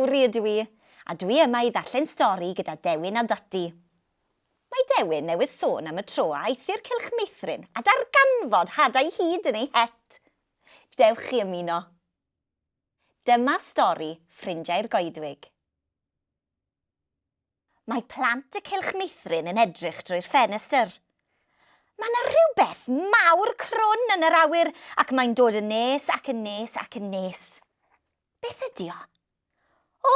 Lewri ydw I, a dwi yma i ddarllen stori gyda Dewin a Doti. Mae Dewin newydd sôn am y tro a eithi'r cylch meithrin a darganfod hadau hyd yn ei het. Dewch i ymuno. Dyma stori Ffrindiau'r Goedwig. Mae plant y cylch meithrin yn edrych drwy'r ffenestr. Mae yna rhywbeth mawr crwn yn yr awyr ac mae'n dod yn nes ac yn nes ac yn nes. Beth ydi o? O,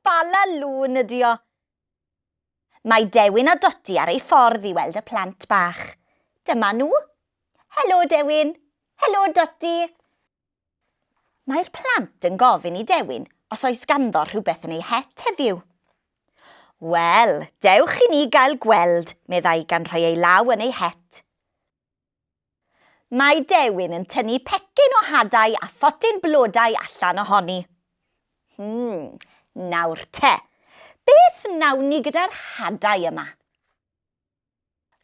bala lŵn ydi o. Mae Dewin a Doti ar ei ffordd i weld y plant bach. Dyma nhw. Helo Dewin. Helo Doti. Mae'r plant yn gofyn i Dewin os oes ganddo rhywbeth yn ei het heddiw. Wel, dewch i ni gael gweld, meddai gan rhoi ei law yn ei het. Mae Dewin yn tynnu pecyn o hadau a photyn blodau allan ohoni. Nawr te, beth nawn ni gyda'r hadau yma?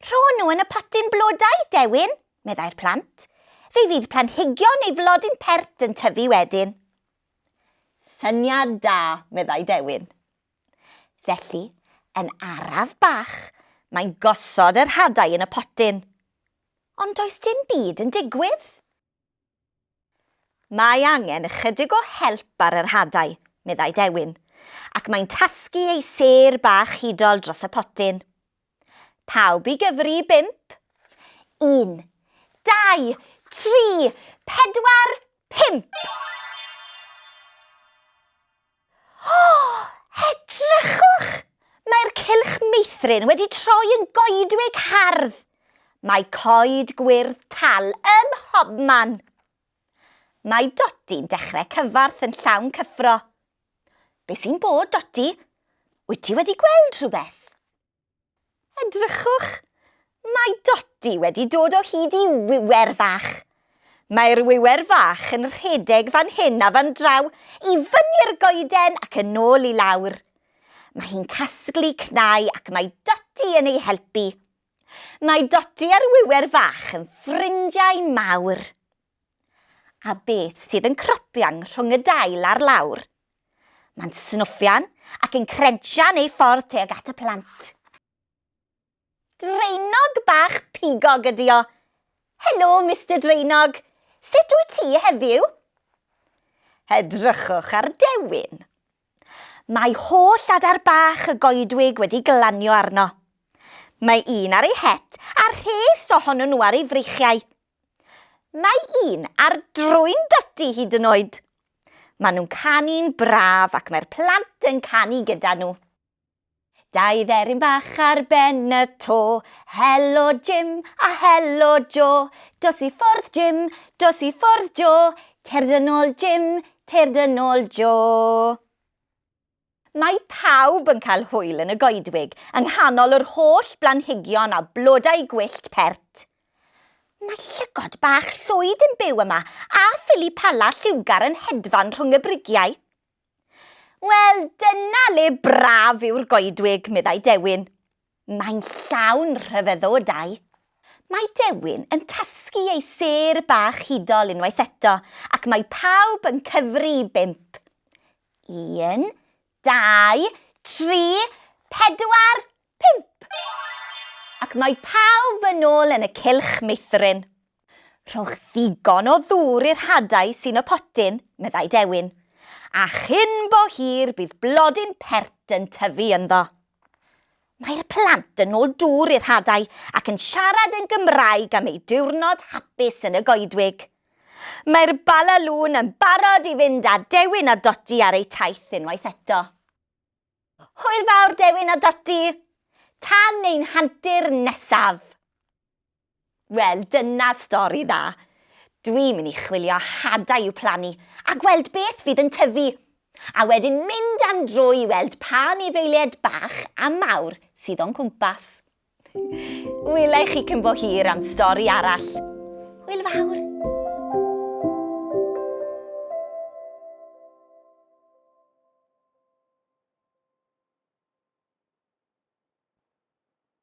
Rho nhw yn y potyn blodau, Dewin, meddai'r plant. Fe fydd planhigion neu flodyn pert yn tyfu wedyn. Syniad da, meddai Dewin. Felly, yn araf bach, mae'n gosod yr hadau yn y potyn. Ond does dim byd yn digwydd. Mae angen ychydig o help ar yr hadau, meddai Dewin, ac mae'n tasgu ei sêr bach hudol dros y potyn. Pawb i gyfri 5. 1, 2, 3, 4, 5. Edrychwch! Mae'r cylch meithrin wedi troi yn goedwig hardd. Mae coed gwyrdd tal ym mhobman. Mae Doti'n dechrau cyfarth yn llawn cyffro. Be sy'n bod, Doti? Wyt ti wedi gweld rhywbeth? Edrychwch! Mae Doti wedi dod o hyd i wiwer fach. Mae'r wiwer fach yn rhedeg fan hyn a fan draw i fyny'r goeden ac yn ôl i lawr. Mae hi'n casglu cnau ac mae Doti yn ei helpu. Mae Doti a'r wiwer fach yn ffrindiau mawr. A beth sydd yn cropian rhwng y dail a'r lawr? Mae'n snwffian ac yn crensian ei ffordd tuag at y plant. Dreinog bach pigog ydi o. Helo, Mr. Dreinog. Sut wyt ti heddiw? Edrychwch ar Dewin. Mae holl adar bach y goedwig wedi glanio arno. Mae un ar ei het a rhes ohonyn nhw ar ei freichiau. Mae un ar drwy'n Doti hyd yn oed. Maen nhw'n canu'n braf ac mae'r plant yn canu gyda nhw. Dau dderyn bach ar ben y to, helo Jim a helo Joe. Dos i ffwrdd Jim, dos i ffwrdd Joe, terd yn ôl Jim, terd yn ôl Joe. Mae pawb yn cael hwyl yn y goedwig yng nghanol yr holl blanhigion a blodau gwyllt pert. Mae llygod bach llwyd yn byw yma a ffili pala lliwgar yn hedfan rhwng y brigiau. Wel, dyna le braf yw'r goedwig, meddai Dewin. Mae'n llawn rhyfeddodau. Mae Dewin yn tasgu ei sêr bach hudol unwaith eto ac mae pawb yn cyfri 5. 1, 2, 3, 4, 5. Ac mae pawb yn ôl yn y cylch meithrin. Rhowch ddigon o ddŵr i'r hadau sy'n y potyn, meddai Dewin. A chyn bo hir bydd blodyn pert yn tyfu ynddo. Mae'r plant yn ôl dŵr i'r hadau ac yn siarad yn Gymraeg am ei diwrnod hapus yn y goedwig. Mae'r bala lŵn yn barod i fynd â Dewin a Doti ar ei taith unwaith eto. Hwyl fawr Dewin a Doti, tan ein hantur nesaf. Wel, dyna stori dda. Dwi'n mynd i chwilio hadau i'w plannu a gweld beth fydd yn tyfu. A wedyn mynd am dro i weld pa anifeiliaid bach a mawr sydd o'n cwmpas. Welai chi cyn bo hir am stori arall. Hwyl fawr.